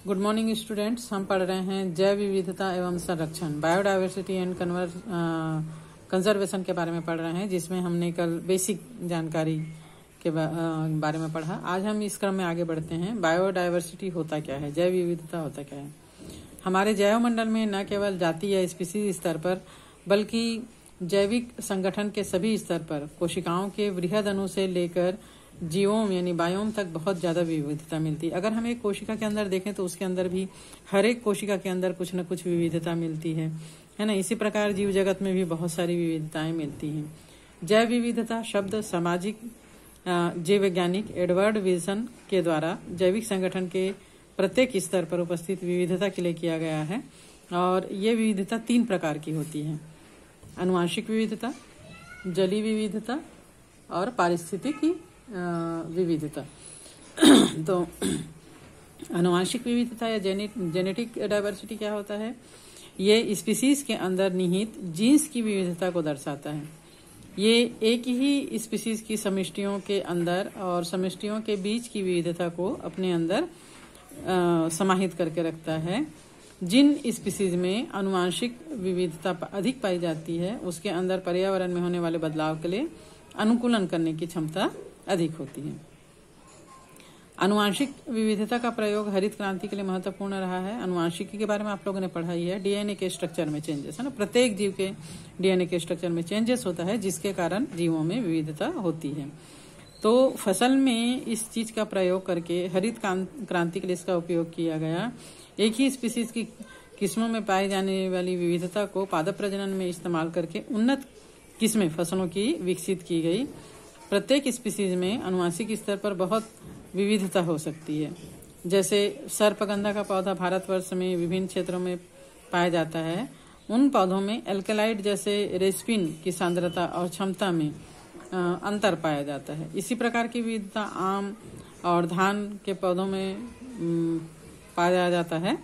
Good morning students. हम पढ़ रहे हैं जैव विविधता एवं संरक्षण, बायोडायवर्सिटी एंड कंजर्वेशन के बारे में पढ़ रहे हैं, जिसमें हमने कल बेसिक जानकारी के बारे में पढ़ा। आज हम इस क्रम में आगे बढ़ते हैं। बायोडायवर्सिटी होता क्या है, जैव विविधता होता क्या है। हमारे जैव मंडल में न केवल जाति या स्पीसीज स्तर पर बल्कि जैविक संगठन के सभी स्तर पर कोशिकाओं के वृहद अणु से लेकर जीवोम यानी बायोम तक बहुत ज्यादा विविधता मिलती है। अगर हम एक कोशिका के अंदर देखें तो उसके अंदर भी हर एक कोशिका के अंदर कुछ न कुछ विविधता मिलती है ना। इसी प्रकार जीव जगत में भी बहुत सारी विविधताएं मिलती हैं। जैव विविधता शब्द सामाजिक जीव वैज्ञानिक एडवर्ड विल्सन के द्वारा जैविक संगठन के प्रत्येक स्तर पर उपस्थित विविधता के लिए किया गया है। और ये विविधता 3 प्रकार की होती है: आनुवंशिक विविधता, जलीय विविधता और पारिस्थितिकी विविधता। तो आनुवंशिक विविधता या जेनेटिक डाइवर्सिटी क्या होता है? ये स्पीसीज के अंदर निहित जीन्स की विविधता को दर्शाता है। ये एक ही स्पीसीज की समष्टियों के अंदर और समष्टियों के बीच की विविधता को अपने अंदर समाहित करके रखता है। जिन स्पीसीज में आनुवंशिक विविधता अधिक पाई जाती है उसके अंदर पर्यावरण में होने वाले बदलाव के लिए अनुकूलन करने की क्षमता अधिक होती है। आनुवंशिक विविधता का प्रयोग हरित क्रांति के लिए महत्वपूर्ण रहा है। आनुवंशिकी के बारे में आप लोगों ने पढ़ा ही है। डीएनए के स्ट्रक्चर में चेंजेस है ना, प्रत्येक जीव के डीएनए के स्ट्रक्चर में चेंजेस होता है, जिसके कारण जीवों में विविधता होती है। तो फसल में इस चीज का प्रयोग करके हरित क्रांति के लिए इसका उपयोग किया गया। एक ही स्पीसीज की किस्मों में पाई जाने वाली विविधता को पादप प्रजनन में इस्तेमाल करके उन्नत किस्में फसलों की विकसित की गई। प्रत्येक स्पीसीज में आनुवंशिक स्तर पर बहुत विविधता हो सकती है। जैसे सर्पगंधा का पौधा भारतवर्ष में विभिन्न क्षेत्रों में पाया जाता है। उन पौधों में एल्केलाइड जैसे रेस्पिन की सांद्रता और क्षमता में अंतर पाया जाता है। इसी प्रकार की विविधता आम और धान के पौधों में पाया जाता है।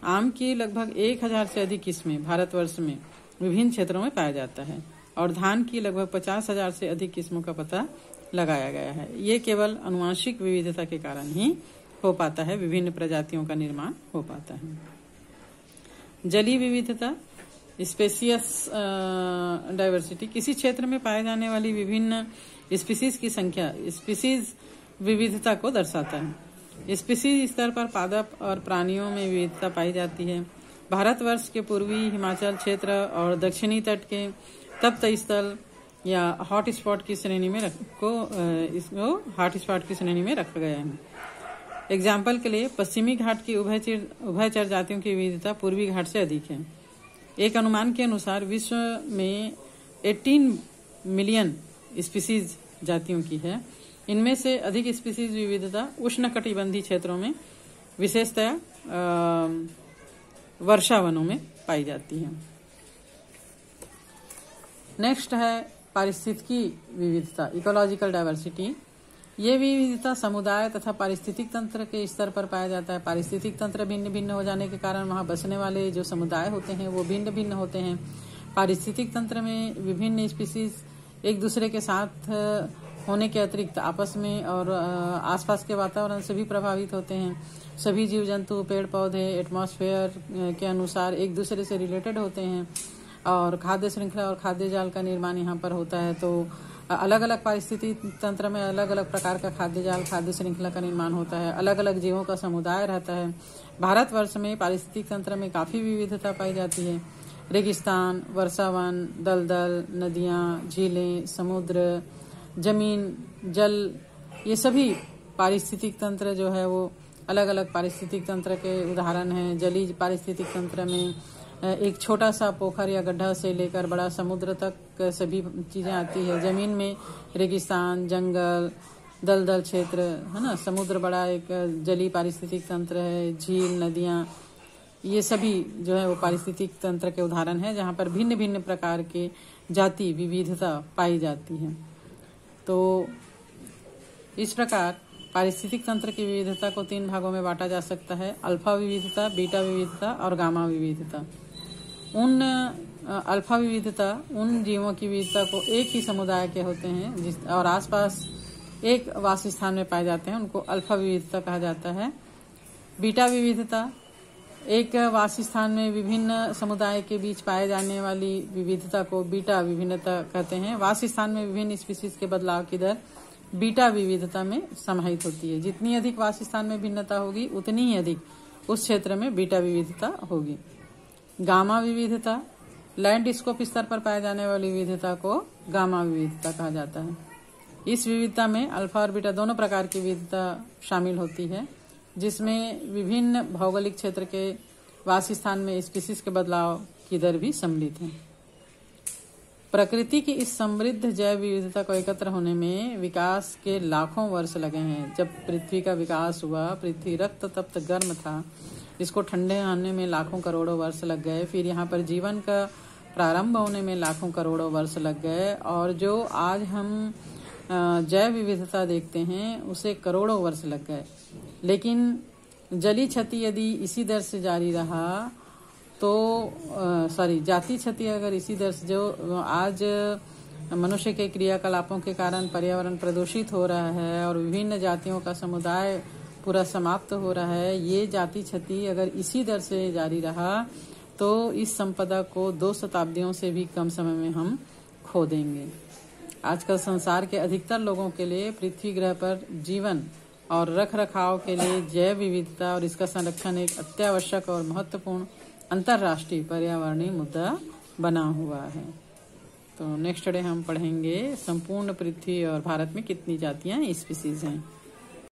आम की लगभग 1000 से अधिक किस्में भारतवर्ष में विभिन्न क्षेत्रों में पाया जाता है और धान की लगभग 50,000 से अधिक किस्मों का पता लगाया गया है। ये केवल आनुवंशिक विविधता के कारण ही हो पाता है, विभिन्न प्रजातियों का निर्माण हो पाता है। जलीय विविधता स्पेसियस डाइवर्सिटी किसी क्षेत्र में पाए जाने वाली विभिन्न स्पीसीज की संख्या स्पीसीज विविधता को दर्शाता है। स्पीसीज स्तर पर पादप और प्राणियों में विविधता पाई जाती है। भारतवर्ष के पूर्वी हिमाचल क्षेत्र और दक्षिणी तट के तप्त स्थल या हॉट स्पॉट की श्रेणी में इसको हॉट स्पॉट की श्रेणी में रखा गया है। एग्जाम्पल के लिए पश्चिमी घाट की उभयचर जातियों की विविधता पूर्वी घाट से अधिक है। एक अनुमान के अनुसार विश्व में 18 मिलियन स्पीसीज जातियों की है। इनमें से अधिक स्पीसीज विविधता उष्णकटिबंधीय क्षेत्रों में विशेषतया वर्षा वनों में पाई जाती है। नेक्स्ट है पारिस्थितिकी विविधता, इकोलॉजिकल डाइवर्सिटी। ये विविधता समुदाय तथा पारिस्थितिक तंत्र के स्तर पर पाया जाता है। पारिस्थितिक तंत्र भिन्न भिन्न हो जाने के कारण वहां बसने वाले जो समुदाय होते हैं वो भिन्न भिन्न होते हैं। पारिस्थितिक तंत्र में विभिन्न स्पीसीज एक दूसरे के साथ होने के अतिरिक्त आपस में और आसपास के वातावरण से भी प्रभावित होते हैं। सभी जीव जंतु, पेड़ पौधे एटमॉस्फेयर के अनुसार एक दूसरे से रिलेटेड होते हैं और खाद्य श्रृंखला और खाद्य जाल का निर्माण यहाँ पर होता है। तो अलग अलग पारिस्थितिक तंत्र में अलग अलग प्रकार का खाद्य जाल, खाद्य श्रृंखला का निर्माण होता है। अलग अलग जीवों का समुदाय रहता है। भारतवर्ष में पारिस्थितिक तंत्र में काफी विविधता पाई जाती है। रेगिस्तान, वर्षावन, दलदल, नदियां, झीलें, समुद्र, जमीन, जल, ये सभी पारिस्थितिक तंत्र जो है वो अलग अलग पारिस्थितिक तंत्र के उदाहरण हैं। जलीय पारिस्थितिक तंत्र में एक छोटा सा पोखर या गड्ढा से लेकर बड़ा समुद्र तक सभी चीजें आती है। जमीन में रेगिस्तान, जंगल, दलदल क्षेत्र है ना। समुद्र बड़ा एक जलीय पारिस्थितिक तंत्र है। झील, नदियां, ये सभी जो है वो पारिस्थितिक तंत्र के उदाहरण है जहाँ पर भिन्न भिन्न प्रकार के जाति विविधता पाई जाती है। तो इस प्रकार पारिस्थितिक तंत्र की विविधता को 3 भागों में बांटा जा सकता है: अल्फा विविधता, बीटा विविधता और गामा विविधता। उन अल्फा विविधता उन जीवों की विविधता को एक ही समुदाय के होते हैं और आसपास एक वास स्थान में पाए जाते हैं, उनको अल्फा विविधता कहा जाता है। बीटा विविधता एक वासस्थान में विभिन्न समुदाय के बीच पाए जाने वाली विविधता को बीटा विभिन्नता कहते हैं। वासस्थान में विभिन्न स्पीशीज के बदलाव की दर बीटा विविधता में समाहित होती है। जितनी अधिक वासस्थान में भिन्नता होगी उतनी ही अधिक उस क्षेत्र में बीटा विविधता होगी। गामा विविधता लैंडस्केप स्तर पर पाए जाने वाली विविधता को गामा विविधता कहा जाता है। इस विविधता में अल्फा और बीटा दोनों प्रकार की विविधता शामिल होती है, जिसमें विभिन्न भौगोलिक क्षेत्र के वासस्थान में स्पीशीज के बदलाव की दर भी सम्मिलित है। प्रकृति की इस समृद्ध जैव विविधता को एकत्र होने में विकास के लाखों वर्ष लगे हैं। जब पृथ्वी का विकास हुआ, पृथ्वी रक्त तप्त गर्म था, इसको ठंडे होने में लाखों करोड़ों वर्ष लग गए। फिर यहाँ पर जीवन का प्रारंभ होने में लाखों करोड़ों वर्ष लग गए, और जो आज हम जैव विविधता देखते हैं उसे करोड़ों वर्ष लग गए। लेकिन जलीय क्षति यदि इसी दर से जारी रहा तो जाति क्षति अगर इसी दर से, जो आज मनुष्य के क्रियाकलापों के कारण पर्यावरण प्रदूषित हो रहा है और विभिन्न जातियों का समुदाय पूरा समाप्त हो रहा है, ये जाति क्षति अगर इसी दर से जारी रहा तो इस संपदा को 2 शताब्दियों से भी कम समय में हम खो देंगे। आजकल संसार के अधिकतर लोगों के लिए पृथ्वी ग्रह पर जीवन और रख रखाव के लिए जैव विविधता और इसका संरक्षण एक अत्यावश्यक और महत्वपूर्ण अंतर्राष्ट्रीय पर्यावरणीय मुद्दा बना हुआ है। तो नेक्स्ट डे हम पढ़ेंगे संपूर्ण पृथ्वी और भारत में कितनी जातियां स्पीशीज हैं।